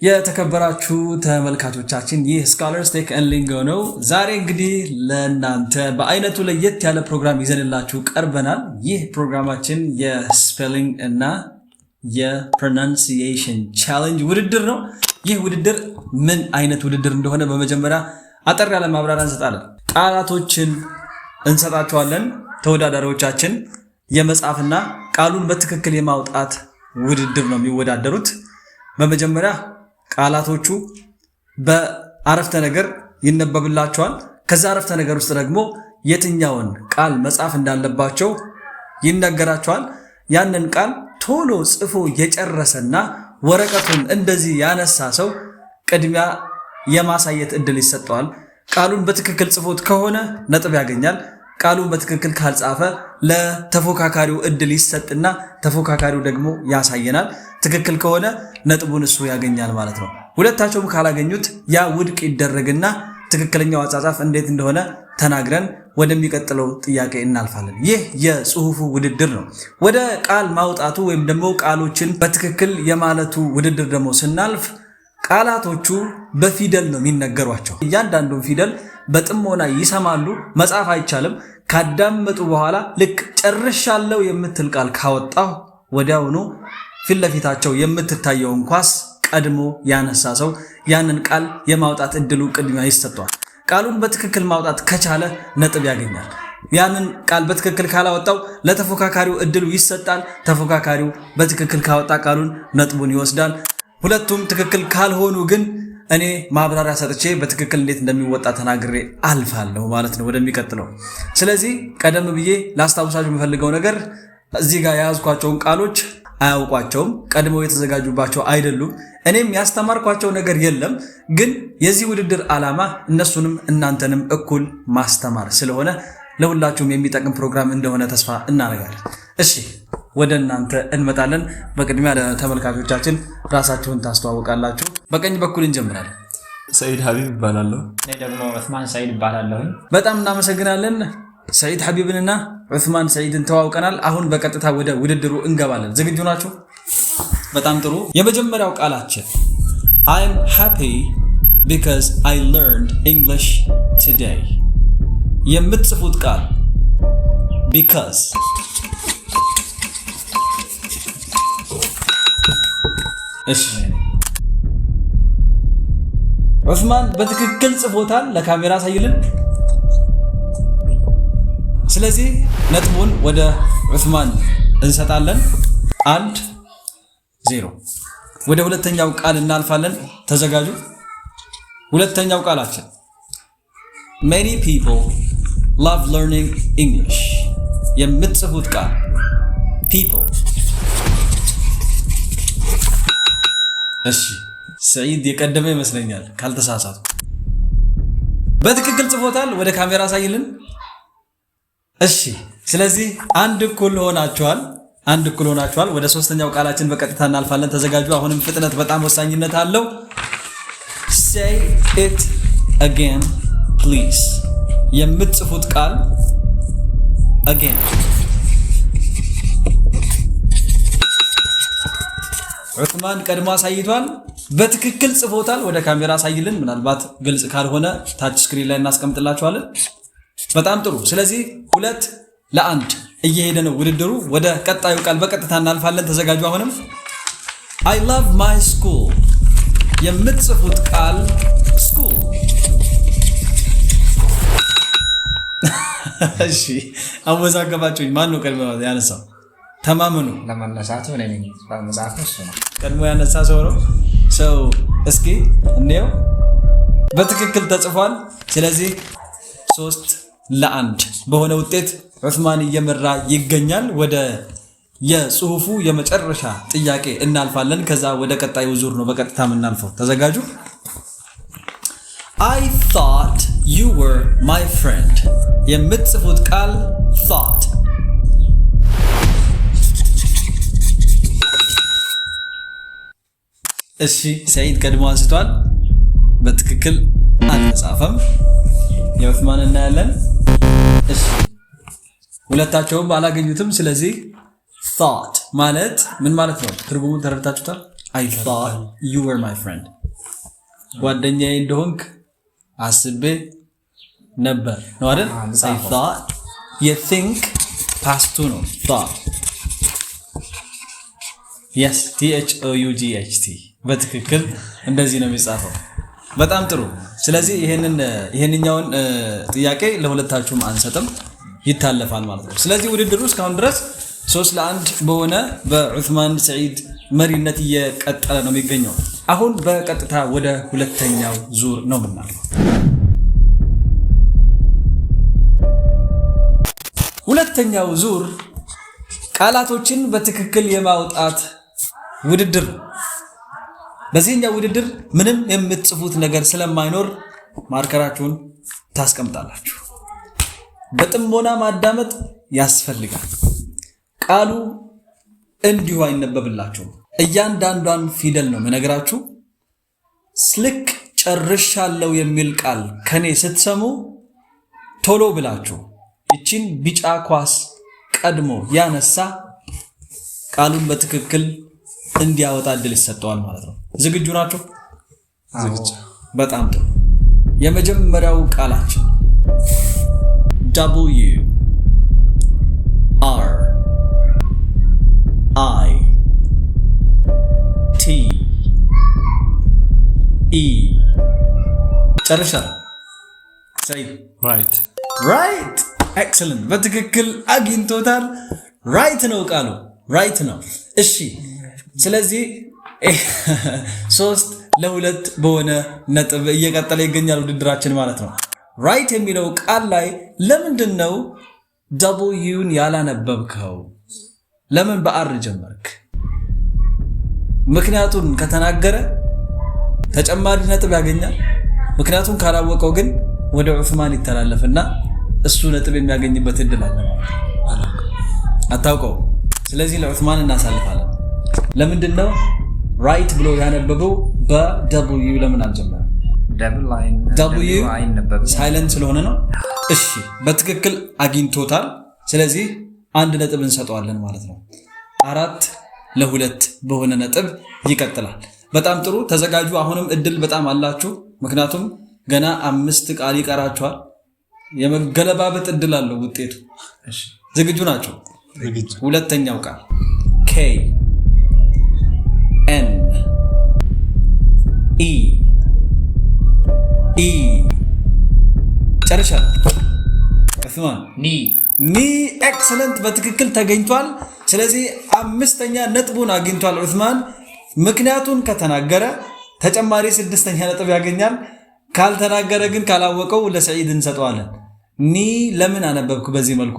የተከበራችሁ ተመልካቾቻችን ይህ ስኮላርስ ቴክ ኤንድ ሊንጎ ነው። ዛሬ እንግዲህ ለእናንተ በአይነቱ ለየት ያለ ፕሮግራም ይዘንላችሁ ቀርበናል። ይህ ፕሮግራማችን የስፔሊንግ እና የፕሮናንሲዬሽን ቻሌንጅ ውድድር ነው። ይህ ውድድር ምን አይነት ውድድር እንደሆነ በመጀመሪያ አጠር ያለ ማብራሪያ እንሰጣለን። ቃላቶችን እንሰጣቸዋለን። ተወዳዳሪዎቻችን የመጻፍና ቃሉን በትክክል የማውጣት ውድድር ነው የሚወዳደሩት። በመጀመሪያ ቃላቶቹ በአረፍተ ነገር ይነበብላቸዋል። ከዛ አረፍተ ነገር ውስጥ ደግሞ የትኛውን ቃል መጻፍ እንዳለባቸው ይነገራቸዋል። ያንን ቃል ቶሎ ጽፎ የጨረሰና ወረቀቱን እንደዚህ ያነሳ ሰው ቅድሚያ የማሳየት እድል ይሰጠዋል። ቃሉን በትክክል ጽፎት ከሆነ ነጥብ ያገኛል። ቃሉን በትክክል ካልጻፈ ለተፎካካሪው እድል ይሰጥና ተፎካካሪው ደግሞ ያሳየናል። ትክክል ከሆነ ነጥቡን እሱ ያገኛል ማለት ነው። ሁለታቸውም ካላገኙት ያ ውድቅ ይደረግና ትክክለኛው አጻጻፍ እንዴት እንደሆነ ተናግረን ወደሚቀጥለው ጥያቄ እናልፋለን። ይህ የጽሁፉ ውድድር ነው። ወደ ቃል ማውጣቱ ወይም ደግሞ ቃሎችን በትክክል የማለቱ ውድድር ደግሞ ስናልፍ ቃላቶቹ በፊደል ነው የሚነገሯቸው። እያንዳንዱን ፊደል በጥሞና ይሰማሉ። መጻፍ አይቻልም። ካዳመጡ በኋላ ልክ ጨርሻለሁ የምትል ቃል ካወጣው ወዲያውኑ ፊት ለፊታቸው የምትታየውን ኳስ ቀድሞ ያነሳ ሰው ያንን ቃል የማውጣት እድሉ ቅድሚያ ይሰጠዋል። ቃሉን በትክክል ማውጣት ከቻለ ነጥብ ያገኛል። ያንን ቃል በትክክል ካላወጣው ለተፎካካሪው እድሉ ይሰጣል። ተፎካካሪው በትክክል ካወጣ ቃሉን ነጥቡን ይወስዳል። ሁለቱም ትክክል ካልሆኑ ግን እኔ ማብራሪያ ሰጥቼ በትክክል እንዴት እንደሚወጣ ተናግሬ አልፋለሁ ማለት ነው ወደሚቀጥለው። ስለዚህ ቀደም ብዬ ላስታውሳችሁ የምፈልገው ነገር እዚህ ጋር የያዝኳቸውን ቃሎች አያውቋቸውም፣ ቀድመው የተዘጋጁባቸው አይደሉም። እኔም ያስተማርኳቸው ነገር የለም። ግን የዚህ ውድድር ዓላማ እነሱንም እናንተንም እኩል ማስተማር ስለሆነ ለሁላችሁም የሚጠቅም ፕሮግራም እንደሆነ ተስፋ እናደርጋለን። እሺ ወደ እናንተ እንመጣለን። በቅድሚያ ለተመልካቾቻችን ራሳችሁን ታስተዋውቃላችሁ። በቀኝ በኩል እንጀምራለን። ሰይድ ሀቢብ እባላለሁ። እኔ ደግሞ ዑስማን ሰይድ እባላለሁ። በጣም እናመሰግናለን። ሰይድ ሀቢብንና ዑስማን ሰይድን ተዋውቀናል። አሁን በቀጥታ ወደ ውድድሩ እንገባለን። ዝግጁ ናችሁ? በጣም ጥሩ። የመጀመሪያው ቃላችን I'm happy because I learned English today። የምትጽፉት ቃል because እሺ ዑስማን በትክክል ጽፎታል። ለካሜራ ሳይልን። ስለዚህ ነጥቡን ወደ ዑስማን እንሰጣለን። 1-0። ወደ ሁለተኛው ቃል እናልፋለን። ተዘጋጁ። ሁለተኛው ቃላችን many people love learning English። የምትጽፉት ቃል people። እሺ ሰይድ የቀደመ ይመስለኛል ካልተሳሳቱ። በትክክል ጽፎታል። ወደ ካሜራ ሳይልን። እሺ ስለዚህ አንድ እኩል ሆናችኋል። ወደ ሶስተኛው ቃላችን በቀጥታ እናልፋለን። ተዘጋጁ። አሁንም ፍጥነት በጣም ወሳኝነት አለው። say it again please። የምትጽፉት ቃል again። ዑስማን ቀድሞ አሳይቷል። በትክክል ጽፎታል። ወደ ካሜራ ሳይልን። ምናልባት ግልጽ ካልሆነ ታች ስክሪን ላይ እናስቀምጥላችኋለን። በጣም ጥሩ። ስለዚህ 2-1 እየሄደ ነው ውድድሩ። ወደ ቀጣዩ ቃል በቀጥታ እናልፋለን። ተዘጋጁ። አሁንም I love my school። የምትጽፉት ቃል school። እሺ አወዛገባችሁኝ። ማን ነው ቀድሞ ያነሳው? ተማመኑ። ለማነሳቱ እኔ ነኝ። በመጽሐፍ እሱ ነው ቀድሞ ያነሳ ሰው ነው። ሰው እስኪ እንየው። በትክክል ተጽፏል። ስለዚህ 3-1 በሆነ ውጤት ዑስማን እየመራ ይገኛል። ወደ የጽሁፉ የመጨረሻ ጥያቄ እናልፋለን። ከዛ ወደ ቀጣዩ ዙር ነው በቀጥታ የምናልፈው። ተዘጋጁ። I thought you were my friend። የምትጽፉት ቃል thought። እሺ ሰይድ ቀድሞ አንስቷል። በትክክል አልተጻፈም። የዑስማን እናያለን። እሺ ሁለታቸውም አላገኙትም። ስለዚህ thought ማለት ምን ማለት ነው? ትርጉሙን ተረድታችሁታል? I thought you were my friend. ጓደኛዬ እንደሆንክ አስቤ ነበር ነው አይደል? I thought you think past two ነው thought. Yes, THOUGHT በትክክል እንደዚህ ነው የሚጻፈው። በጣም ጥሩ። ስለዚህ ይሄንኛውን ጥያቄ ለሁለታችሁም አንሰጥም ይታለፋል ማለት ነው። ስለዚህ ውድድሩ እስካሁን ድረስ 3-1 በሆነ በዑስማን ሰዒድ መሪነት እየቀጠለ ነው የሚገኘው። አሁን በቀጥታ ወደ ሁለተኛው ዙር ነው የምናልፈው። ሁለተኛው ዙር ቃላቶችን በትክክል የማውጣት ውድድር ነው። በዚህኛው ውድድር ምንም የምትጽፉት ነገር ስለማይኖር ማርከራችሁን ታስቀምጣላችሁ። በጥሞና ማዳመጥ ያስፈልጋል። ቃሉ እንዲሁ አይነበብላችሁም። እያንዳንዷን ፊደል ነው የምነግራችሁ። ስልክ ጨርሻለሁ የሚል ቃል ከኔ ስትሰሙ ቶሎ ብላችሁ እቺን ቢጫ ኳስ ቀድሞ ያነሳ ቃሉን በትክክል እንዲያወጣ እድል ይሰጠዋል ማለት ነው። ዝግጁ ናችሁ? ዝግጁ። በጣም ጥሩ። የመጀመሪያው ቃላችን W R I T E ጨርሻለሁ። ሰይድ ራይት ኤክሰለንት። በትክክል አግኝቶታል። ራይት ነው ቃሉ ራይት ነው። እሺ ስለዚህ 3-2 በሆነ ነጥብ እየቀጠለ ይገኛል ውድድራችን ማለት ነው። ራይት የሚለው ቃል ላይ ለምንድን ነው Wን ያላነበብከው? ለምን በአር ጀመርክ? ምክንያቱን ከተናገረ ተጨማሪ ነጥብ ያገኛል። ምክንያቱም ካላወቀው ግን ወደ ዑስማን ይተላለፍና እሱ ነጥብ የሚያገኝበት እድል አለ ማለት ነው። አታውቀው። ስለዚህ ለዑስማን እናሳልፋለን። ለምንድን ነው ራይት ብሎ ያነበበው? በW ለምን አልጀመረም? W ሳይለንት ስለሆነ ነው። እሺ በትክክል አግኝቶታል። ስለዚህ 1 ነጥብ እንሰጠዋለን ማለት ነው። 4-2 በሆነ ነጥብ ይቀጥላል። በጣም ጥሩ ተዘጋጁ። አሁንም እድል በጣም አላችሁ። ምክንያቱም ገና 5 ቃል ይቀራችኋል። የመገለባበጥ እድል አለው ውጤቱ። ዝግጁ ናቸው? ሁለተኛው ቃል K N E E ጨርሻለሁ። ዑስማን ኒ ኤክሰለንት በትክክል ተገኝቷል። ስለዚህ 5ኛ ነጥቡን አግኝቷል ዑስማን። ምክንያቱን ከተናገረ ተጨማሪ 6ኛ ነጥብ ያገኛል። ካልተናገረ ግን ካላወቀው ለሰዒድ እንሰጠዋለን። ኒ ለምን አነበብኩ በዚህ መልኩ?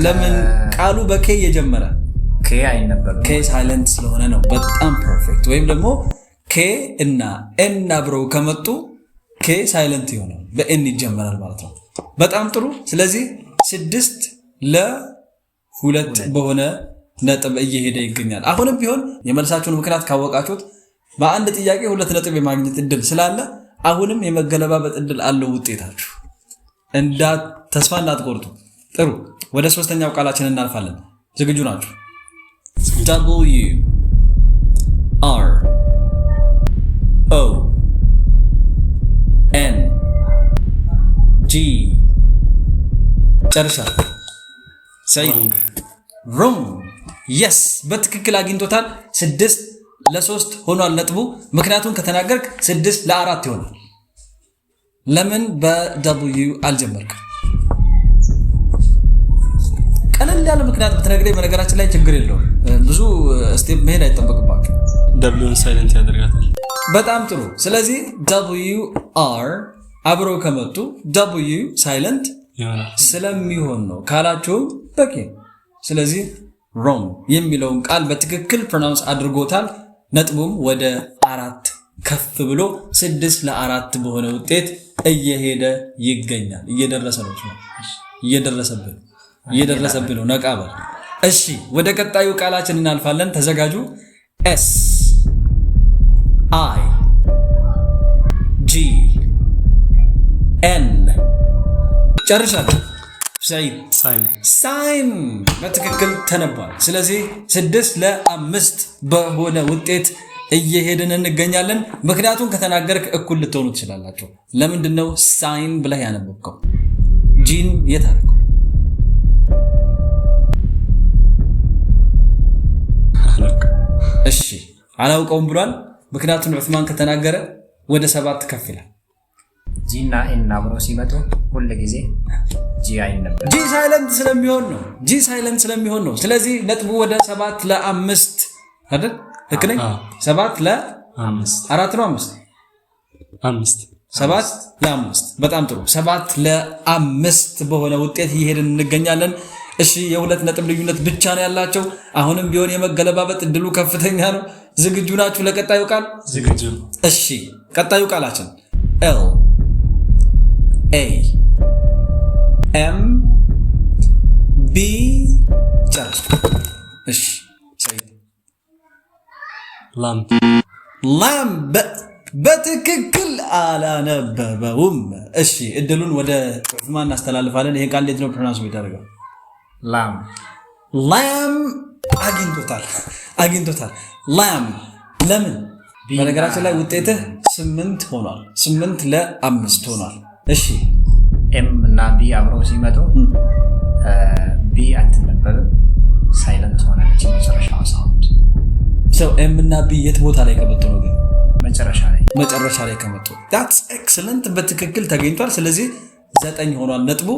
ለምን ቃሉ በኬ የጀመረ? ኬ አይነበብም። ኬ ሳይለንት ስለሆነ ነው። በጣም ፐርፌክት። ወይም ደግሞ ኬ እና ኤን አብረው ከመጡ ኬ ሳይለንት ይሆናል፣ በኤን ይጀመራል ማለት ነው። በጣም ጥሩ። ስለዚህ 6-2 በሆነ ነጥብ እየሄደ ይገኛል። አሁንም ቢሆን የመልሳችሁን ምክንያት ካወቃችሁት በአንድ ጥያቄ 2 ነጥብ የማግኘት እድል ስላለ አሁንም የመገለባበጥ እድል አለው ውጤታችሁ። ተስፋ እንዳትቆርጡ። ጥሩ። ወደ 3ኛው ቃላችን እናልፋለን። ዝግጁ ናችሁ? W R O N G ጨርሻለሁ። ሰይድ ሮንግ። የስ በትክክል አግኝቶታል። 6-3 ሆኗል ነጥቡ። ምክንያቱም ከተናገርክ 6-4 ይሆናል። ለምን በW አልጀመርክም? ቀለል ያለ ምክንያት ብትነግረኝ በነገራችን ላይ ችግር የለውም። ብዙ ስቴፕ መሄድ አይጠበቅባችሁ። Wን ሳይለንት ያደርጋታል። በጣም ጥሩ። ስለዚህ WR አብረው ከመጡ W ሳይለንት ስለሚሆን ነው ካላችሁም በቂ። ስለዚህ ሮንግ የሚለውን ቃል በትክክል ፕሮናውንስ አድርጎታል። ነጥቡም ወደ 4 ከፍ ብሎ 6-4 በሆነ ውጤት እየሄደ ይገኛል። እየደረሰ ነው። እየደረሰብን ነው። ነቃ በል። እሺ ወደ ቀጣዩ ቃላችን እናልፋለን። ተዘጋጁ። S I G N ጨርሻለሁ። ሰዒድ ሳይን በትክክል ተነቧል። ስለዚህ 6-5 በሆነ ውጤት እየሄድን እንገኛለን። ምክንያቱም ከተናገርክ እኩል ልትሆኑ ትችላላችሁ። ለምንድነው ሳይን ብለህ ያነበብከው? ጂን የት አደረገው? እሺ አላውቀውም ብሏል። ምክንያቱም ዑስማን ከተናገረ ወደ 7 ከፍ ይላል። ጂ እና ኤን አብረው ሲመጡ ሁሉ ጊዜ ጂ አይነበብ። ጂ ሳይለንት ስለሚሆን ነው። ስለዚህ ነጥቡ ወደ 7 ለ5 አይደል? ልክ ነኝ? 7 ለ5 4 ነው 5 7 ለ5 በጣም ጥሩ። 7 ለ5 በሆነ ውጤት ይሄድን እንገኛለን። እሺ የሁለት ነጥብ ልዩነት ብቻ ነው ያላቸው። አሁንም ቢሆን የመገለባበጥ እድሉ ከፍተኛ ነው። ዝግጁ ናችሁ ለቀጣዩ ቃል? ዝግጁ። እሺ ቀጣዩ ቃላችን L A M B ጨርሱ። እሺ ሰይድ ላም በትክክል አላነበበውም። እሺ እድሉን ወደ ዑስማን እናስተላልፋለን። ይሄ ቃል እንዴት ነው ፕሮናንስ የሚደረገው? ላም አግኝቶታል። ላም ለምን? በነገራችን ላይ ውጤትህ 8 ሆኗል። 8 ለ5 ሆኗል። እሺ ኤም እና ቢ አብረው ሲመጡ ቢ አትነበብም፣ ሳይለንት ሆናለች። መጨረሻው ሳውንድ ሰው ኤም እና ቢ የት ቦታ ላይ ከመጡ ነው? ግን መጨረሻ ላይ ከመጡ that's excellent በትክክል ተገኝቷል። ስለዚህ 9 ሆኗል ነጥቡ።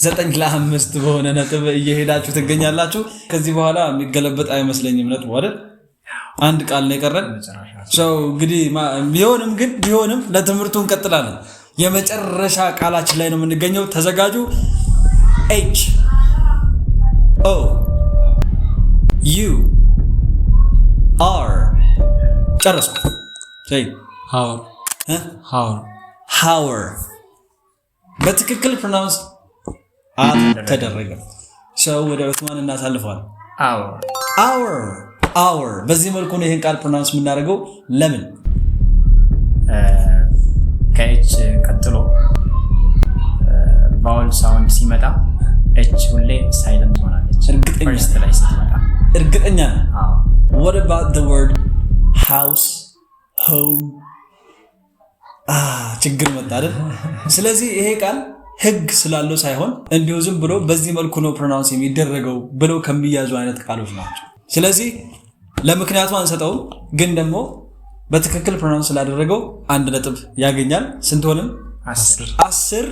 9 ለ5 በሆነ ነጥብ እየሄዳችሁ ትገኛላችሁ። ከዚህ በኋላ የሚገለበጥ አይመስለኝም ነጥቡ አይደል? አንድ ቃል ነው የቀረን። ሰው እንግዲህ ቢሆንም ለትምህርቱ እንቀጥላለን። የመጨረሻ ቃላችን ላይ ነው የምንገኘው። ተዘጋጁ። H O U R ጨረስኩ። ሃወር በትክክል ፕሮናውንስ አልተደረገም። ሰው ወደ ዑስማን እናሳልፈዋል። አወር በዚህ መልኩ ነው ይሄን ቃል ፕሮናውንስ የምናደርገው። ለምን? ከኤች ቀጥሎ ቫውል ሳውንድ ሲመጣ ኤች ሁሌ ሳይለንት ሆናለች። እርግጠኛ ነህ? What about the word house, home? ችግር መጣ አይደል? ስለዚህ ይሄ ቃል ህግ ስላለው ሳይሆን እንዲሁ ዝም ብሎ በዚህ መልኩ ነው ፕሮናውንስ የሚደረገው ብለው ከሚያዙ አይነት ቃሎች ናቸው። ስለዚህ ለምክንያቱ አንሰጠው፣ ግን ደግሞ በትክክል ፕሮናውንስ ስላደረገው 1 ነጥብ ያገኛል። ስንት ሆነን? 10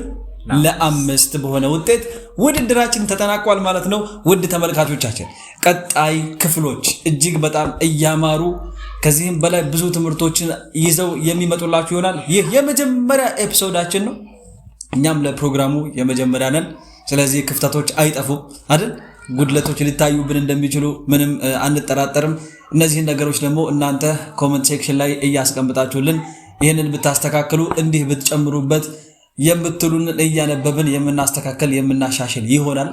ለ5 በሆነ ውጤት ውድድራችን ተጠናቋል ማለት ነው። ውድ ተመልካቾቻችን ቀጣይ ክፍሎች እጅግ በጣም እያማሩ ከዚህም በላይ ብዙ ትምህርቶችን ይዘው የሚመጡላችሁ ይሆናል። ይህ የመጀመሪያ ኤፒሶዳችን ነው። እኛም ለፕሮግራሙ የመጀመሪያ ነን። ስለዚህ ክፍተቶች አይጠፉም አይደል? ጉድለቶች ሊታዩብን እንደሚችሉ ምንም አንጠራጠርም። እነዚህን ነገሮች ደግሞ እናንተ ኮሜንት ሴክሽን ላይ እያስቀምጣችሁልን ይህንን ብታስተካክሉ እንዲህ ብትጨምሩበት የምትሉን እያነበብን የምናስተካከል የምናሻሽል ይሆናል።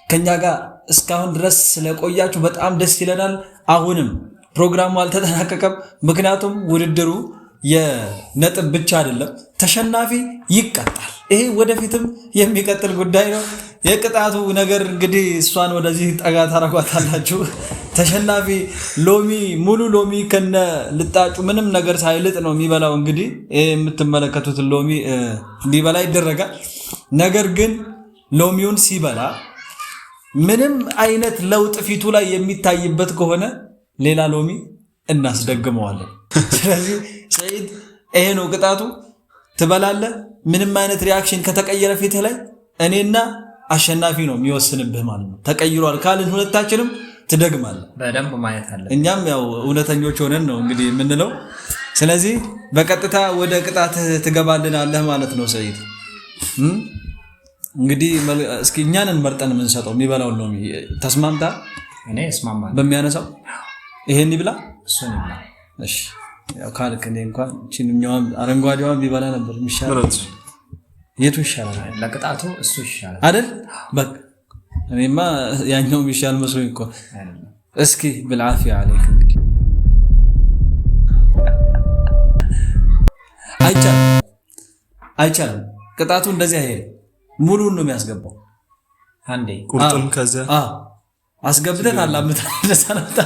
ከኛ ጋር እስካሁን ድረስ ስለቆያችሁ በጣም ደስ ይለናል። አሁንም ፕሮግራሙ አልተጠናቀቀም። ምክንያቱም ውድድሩ የነጥብ ብቻ አይደለም፣ ተሸናፊ ይቀጣል። ይሄ ወደፊትም የሚቀጥል ጉዳይ ነው። የቅጣቱ ነገር እንግዲህ እሷን ወደዚህ ጠጋ ታረጓታላችሁ። ተሸናፊ ሙሉ ሎሚ ከነ ልጣጩ ምንም ነገር ሳይልጥ ነው የሚበላው። እንግዲህ ይሄ የምትመለከቱት ሎሚ እንዲበላ ይደረጋል። ነገር ግን ሎሚውን ሲበላ ምንም አይነት ለውጥ ፊቱ ላይ የሚታይበት ከሆነ ሌላ ሎሚ እናስደግመዋለን። ስለዚህ ሰይድ ይሄ ነው ቅጣቱ። ትበላለህ። ምንም አይነት ሪአክሽን ከተቀየረ ፊትህ ላይ እኔና አሸናፊ ነው የሚወስንብህ ማለት ነው። ተቀይሯል ካልን ሁለታችንም ትደግማለህ። በደንብ ማየት አለ። እኛም ያው እውነተኞች ሆነን ነው እንግዲህ የምንለው። ስለዚህ በቀጥታ ወደ ቅጣት ትገባልናለህ ማለት ነው ሰይድ። እንግዲህ እስኪ እኛንን መርጠን የምንሰጠው የሚበላው ሎሚ ተስማምታ? እኔ እስማማለሁ። በሚያነሳው ይሄን ይብላ እሱን ይብላ። እሺ ያው ካልክ እኔ እንኳን ቺንኛውም አረንጓዴዋን ቢበላ ነበር የሚሻለው። የቱ ይሻላል? ለቅጣቱ እሱ ይሻላል አይደል? በቃ እኔማ ያኛው ይሻል መስሎኝ እኮ። እስኪ بالعافيه عليك እንግዲህ አይቻልም። ቅጣቱ እንደዚህ አይሄድ፣ ሙሉን ነው የሚያስገባው። አንዴ ቁርጥም ከዛ አስገብተን አላምታ ለሰናታ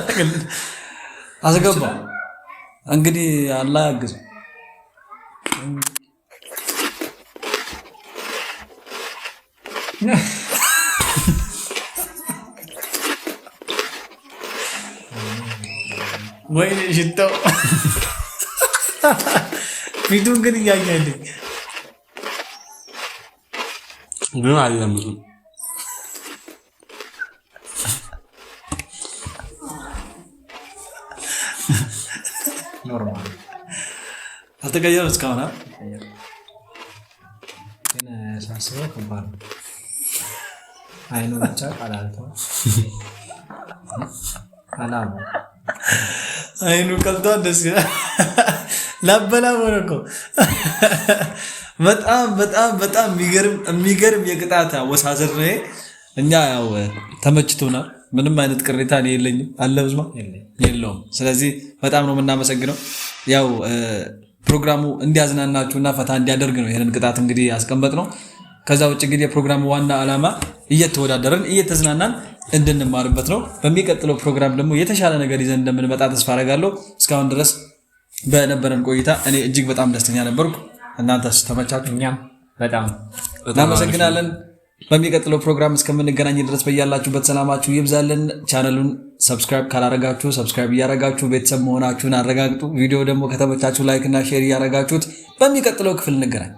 አስገባው። እንግዲህ አላህ ያግዝ። ወይኔ ሽታው ፊቱን ግን እያየልኝ ግን አለም ኖርማል አልተቀየረም እስካሁን። ግን ሳስበው ከባድ ነው። አይኑ ብቻ ቀላልተው አላም አይኑ ቀልቷል። ደስ ይላል። ላበላ ሆነ እኮ በጣም በጣም በጣም የሚገርም የቅጣት አወሳሰድ ነው። እኛ ያው ተመችቶናል። ምንም አይነት ቅሬታ እኔ የለኝም። አለ ብዙማ የለውም። ስለዚህ በጣም ነው የምናመሰግነው። ያው ፕሮግራሙ እንዲያዝናናችሁና ፈታ እንዲያደርግ ነው ይሄንን ቅጣት እንግዲህ ያስቀመጥ ነው። ከዛ ውጭ እንግዲህ የፕሮግራሙ ዋና ዓላማ እየተወዳደረን እየተዝናናን እንድንማርበት ነው። በሚቀጥለው ፕሮግራም ደግሞ የተሻለ ነገር ይዘን እንደምንመጣ ተስፋ አደርጋለሁ። እስካሁን ድረስ በነበረን ቆይታ እኔ እጅግ በጣም ደስተኛ ነበርኩ። እናንተስ ተመቻችሁ? እኛም በጣም እናመሰግናለን። በሚቀጥለው ፕሮግራም እስከምንገናኝ ድረስ በያላችሁበት ሰላማችሁ ይብዛልን። ቻናሉን ሰብስክራይብ ካላረጋችሁ ሰብስክራይብ እያረጋችሁ ቤተሰብ መሆናችሁን አረጋግጡ። ቪዲዮ ደግሞ ከተመቻችሁ ላይክ እና ሼር እያረጋችሁት በሚቀጥለው ክፍል እንገናኝ።